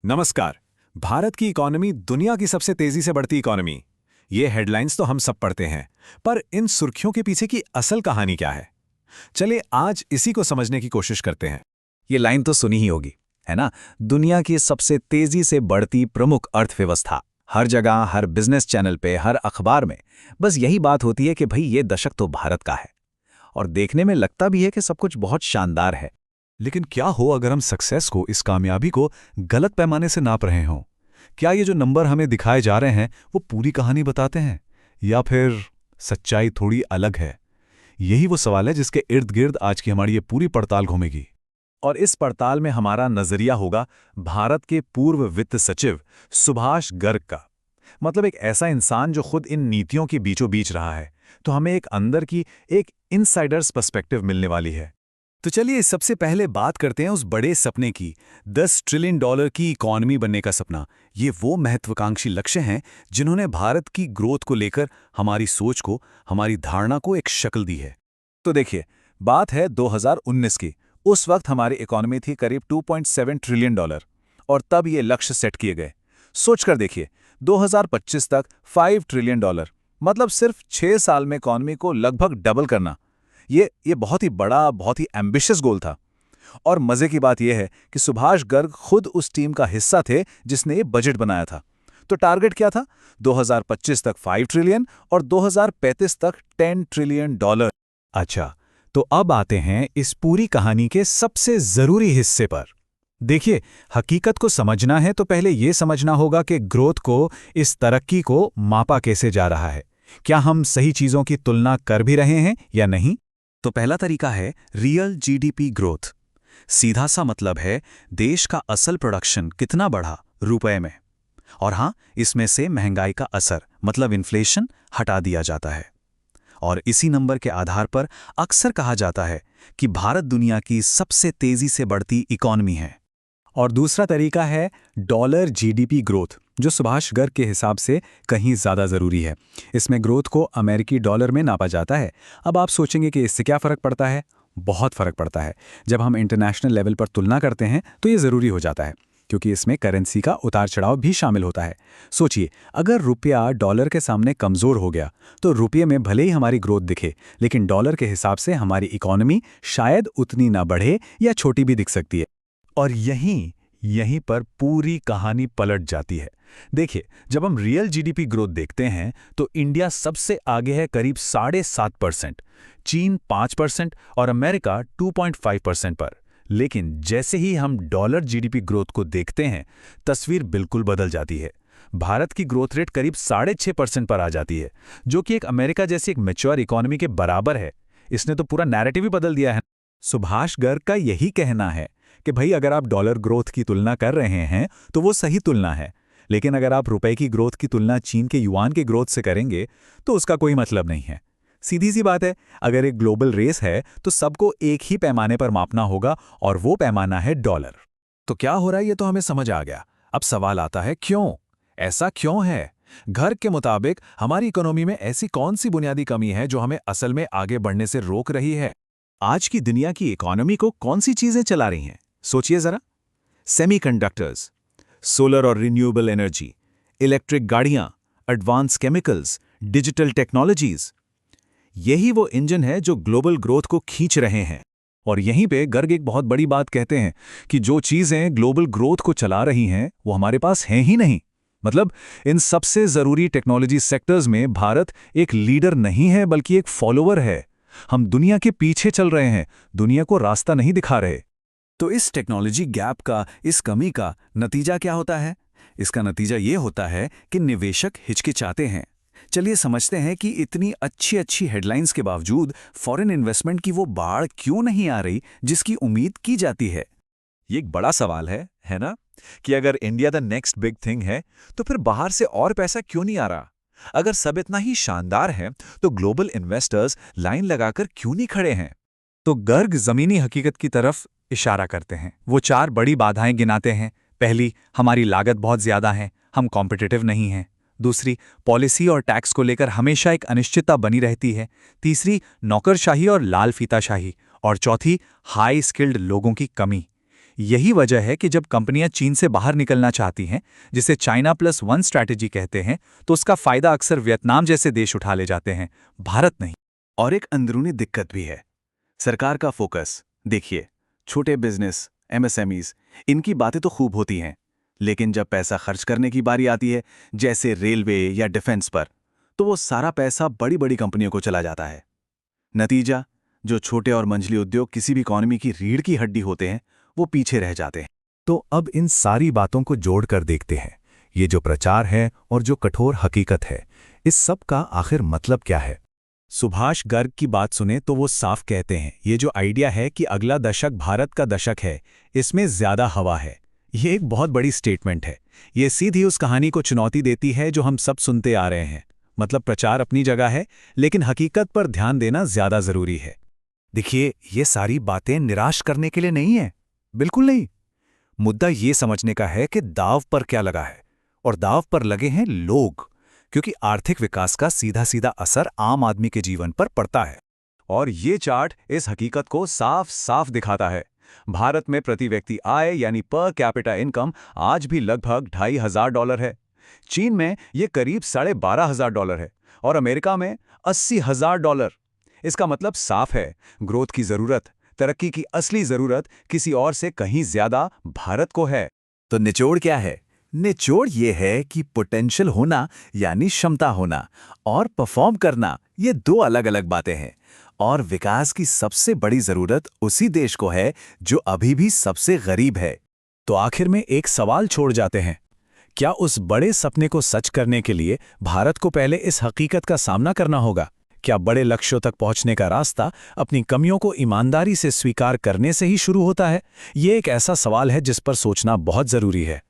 नमस्कार। भारत की इकोनॉमी दुनिया की सबसे तेजी से बढ़ती इकोनॉमी। ये हेडलाइंस तो हम सब पढ़ते हैं, पर इन सुर्खियों के पीछे की असल कहानी क्या है? चलिए आज इसी को समझने की कोशिश करते हैं। ये लाइन तो सुनी ही होगी, है ना? दुनिया की सबसे तेजी से बढ़ती प्रमुख अर्थव्यवस्था। हर जगह, हर बिजनेस चैनल पे, हर अखबार में बस यही बात होती है कि भाई ये दशक तो भारत का है। और देखने में लगता भी है कि सब कुछ बहुत शानदार है। लेकिन क्या हो अगर हम सक्सेस को, इस कामयाबी को गलत पैमाने से नाप रहे हों? क्या ये जो नंबर हमें दिखाए जा रहे हैं वो पूरी कहानी बताते हैं, या फिर सच्चाई थोड़ी अलग है? यही वो सवाल है जिसके इर्द गिर्द आज की हमारी ये पूरी पड़ताल घूमेगी। और इस पड़ताल में हमारा नजरिया होगा भारत के पूर्व वित्त सचिव सुभाष गर्ग का। मतलब एक ऐसा इंसान जो खुद इन नीतियों के बीचों बीच रहा है, तो हमें एक अंदर की, एक इनसाइडर्स पर्सपेक्टिव मिलने वाली है। तो चलिए सबसे पहले बात करते हैं उस बड़े सपने की, $10 ट्रिलियन की इकॉनमी बनने का सपना। ये वो महत्वाकांक्षी लक्ष्य हैं जिन्होंने भारत की ग्रोथ को लेकर हमारी सोच को, हमारी धारणा को एक शक्ल दी है। तो देखिए, बात है 2019 की। उस वक्त हमारी इकॉनमी थी करीब $2.7 ट्रिलियन, और तब ये लक्ष्य सेट किए गए। सोचकर देखिए, 2025 तक $5 ट्रिलियन, मतलब सिर्फ 6 साल में इकॉनमी को लगभग डबल करना। ये बहुत ही बड़ा, बहुत ही एम्बिशियस गोल था। और मजे की बात यह है कि सुभाष गर्ग खुद उस टीम का हिस्सा थे जिसने ये बजट बनाया था। तो टारगेट क्या था? 2025 तक 5 ट्रिलियन और 2035 तक $10 ट्रिलियन। अच्छा, तो अब आते हैं इस पूरी कहानी के सबसे जरूरी हिस्से पर। देखिए, हकीकत को समझना है तो पहले ये समझना होगा कि ग्रोथ को, इस तरक्की को मापा कैसे जा रहा है। क्या हम सही चीजों की तुलना कर भी रहे हैं या नहीं? तो पहला तरीका है रियल जीडीपी ग्रोथ। सीधा सा मतलब है देश का असल प्रोडक्शन कितना बढ़ा रुपए में। और हां, इसमें से महंगाई का असर, मतलब इन्फ्लेशन, हटा दिया जाता है। और इसी नंबर के आधार पर अक्सर कहा जाता है कि भारत दुनिया की सबसे तेजी से बढ़ती इकॉनमी है। और दूसरा तरीका है डॉलर जीडीपी ग्रोथ, जो सुभाष गर्ग के हिसाब से कहीं ज़्यादा ज़रूरी है। इसमें ग्रोथ को अमेरिकी डॉलर में नापा जाता है। अब आप सोचेंगे कि इससे क्या फ़र्क पड़ता है? बहुत फ़र्क पड़ता है। जब हम इंटरनेशनल लेवल पर तुलना करते हैं तो ये ज़रूरी हो जाता है, क्योंकि इसमें करेंसी का उतार चढ़ाव भी शामिल होता है। सोचिए, अगर रुपया डॉलर के सामने कमज़ोर हो गया तो रुपये में भले ही हमारी ग्रोथ दिखे, लेकिन डॉलर के हिसाब से हमारी इकॉनमी शायद उतनी ना बढ़े या छोटी भी दिख सकती है। और यहीं पर पूरी कहानी पलट जाती है। देखिए, जब हम रियल जीडीपी ग्रोथ देखते हैं तो इंडिया सबसे आगे है करीब 7.5%, चीन 5% और अमेरिका 2.5% पर। लेकिन जैसे ही हम डॉलर जीडीपी ग्रोथ को देखते हैं, तस्वीर बिल्कुल बदल जाती है। भारत की ग्रोथ रेट करीब 6.5% पर आ जाती है, जो कि एक अमेरिका जैसी एक मैच्योर इकोनॉमी के बराबर है। इसने तो पूरा नैरेटिव ही बदल दिया है। सुभाष गर्ग का यही कहना है कि भाई, अगर आप डॉलर ग्रोथ की तुलना कर रहे हैं तो वो सही तुलना है, लेकिन अगर आप रुपए की ग्रोथ की तुलना चीन के युआन के ग्रोथ से करेंगे तो उसका कोई मतलब नहीं है। सीधी सी बात है, अगर एक ग्लोबल रेस है तो सबको एक ही पैमाने पर मापना होगा, और वो पैमाना है डॉलर। तो क्या हो रहा है ये तो हमें समझ आ गया। अब सवाल आता है, क्यों? ऐसा क्यों है? गर्ग के मुताबिक हमारी इकोनॉमी में ऐसी कौन सी बुनियादी कमी है जो हमें असल में आगे बढ़ने से रोक रही है? आज की दुनिया की इकोनॉमी को कौन सी चीजें चला रही हैं? सोचिए जरा। सेमीकंडक्टर्स, सोलर और रिन्यूएबल एनर्जी, इलेक्ट्रिक गाड़ियां, एडवांस केमिकल्स, डिजिटल टेक्नोलॉजीज। यही वो इंजन है जो ग्लोबल ग्रोथ को खींच रहे हैं। और यहीं पे गर्ग एक बहुत बड़ी बात कहते हैं कि जो चीजें ग्लोबल ग्रोथ को चला रही हैं वो हमारे पास हैं ही नहीं। मतलब इन सबसे जरूरी टेक्नोलॉजी सेक्टर्स में भारत एक लीडर नहीं है, बल्कि एक फॉलोअर है। हम दुनिया के पीछे चल रहे हैं, दुनिया को रास्ता नहीं दिखा रहे। तो इस टेक्नोलॉजी गैप का, इस कमी का नतीजा क्या होता है? इसका नतीजा ये होता है कि निवेशक हिचकिचाते हैं। चलिए समझते हैं कि इतनी अच्छी अच्छी हेडलाइंस के बावजूद फॉरेन इन्वेस्टमेंट की वो बाढ़ क्यों नहीं आ रही जिसकी उम्मीद की जाती है। ये एक बड़ा सवाल है ना? कि अगर India the next big thing है तो फिर बाहर से और पैसा क्यों नहीं आ रहा? अगर सब इतना ही शानदार है तो ग्लोबल इन्वेस्टर्स लाइन लगाकर क्यों नहीं खड़े हैं? तो गर्ग जमीनी हकीकत की तरफ इशारा करते हैं। वो 4 बड़ी बाधाएं गिनाते हैं। पहली, हमारी लागत बहुत ज्यादा है, हम कॉम्पिटिटिव नहीं हैं। दूसरी, पॉलिसी और टैक्स को लेकर हमेशा एक अनिश्चितता बनी रहती है। तीसरी, नौकरशाही और लाल फीताशाही। और चौथी, हाई स्किल्ड लोगों की कमी। यही वजह है कि जब कंपनियां चीन से बाहर निकलना चाहती हैं, जिसे चाइना+1 स्ट्रैटेजी कहते हैं, तो उसका फायदा अक्सर वियतनाम जैसे देश उठा ले जाते हैं, भारत नहीं। और एक अंदरूनी दिक्कत भी है, सरकार का फोकस। देखिए, छोटे बिजनेस, एमएसएमईज, इनकी बातें तो खूब होती हैं, लेकिन जब पैसा खर्च करने की बारी आती है, जैसे रेलवे या डिफेंस पर, तो वो सारा पैसा बड़ी बड़ी कंपनियों को चला जाता है। नतीजा, जो छोटे और मंझली उद्योग किसी भी इकॉनमी की रीढ़ की हड्डी होते हैं, वो पीछे रह जाते हैं। तो अब इन सारी बातों को जोड़कर देखते हैं, ये जो प्रचार है और जो कठोर हकीकत है, इस सब का आखिर मतलब क्या है। सुभाष गर्ग की बात सुने तो वो साफ कहते हैं, ये जो आइडिया है कि अगला दशक भारत का दशक है, इसमें ज्यादा हवा है। ये एक बहुत बड़ी स्टेटमेंट है। ये सीधी उस कहानी को चुनौती देती है जो हम सब सुनते आ रहे हैं। मतलब प्रचार अपनी जगह है, लेकिन हकीकत पर ध्यान देना ज्यादा जरूरी है। देखिए, ये सारी बातें निराश करने के लिए नहीं है, बिल्कुल नहीं। मुद्दा ये समझने का है कि दांव पर क्या लगा है, और दांव पर लगे हैं लोग, क्योंकि आर्थिक विकास का सीधा सीधा असर आम आदमी के जीवन पर पड़ता है। और ये चार्ट इस हकीकत को साफ साफ दिखाता है। भारत में प्रति व्यक्ति आय यानी पर कैपिटा इनकम आज भी लगभग $2,500 है। चीन में ये करीब $12,500 है और अमेरिका में $80,000। इसका मतलब साफ है, ग्रोथ की जरूरत, तरक्की की असली जरूरत किसी और से कहीं ज्यादा भारत को है। तो निचोड़ क्या है? निचोड़ ये है कि पोटेंशियल होना यानी क्षमता होना और परफॉर्म करना, ये दो अलग अलग बातें हैं। और विकास की सबसे बड़ी जरूरत उसी देश को है जो अभी भी सबसे गरीब है। तो आखिर में एक सवाल छोड़ जाते हैं, क्या उस बड़े सपने को सच करने के लिए भारत को पहले इस हकीकत का सामना करना होगा? क्या बड़े लक्ष्यों तक पहुंचने का रास्ता अपनी कमियों को ईमानदारी से स्वीकार करने से ही शुरू होता है? ये एक ऐसा सवाल है जिस पर सोचना बहुत जरूरी है।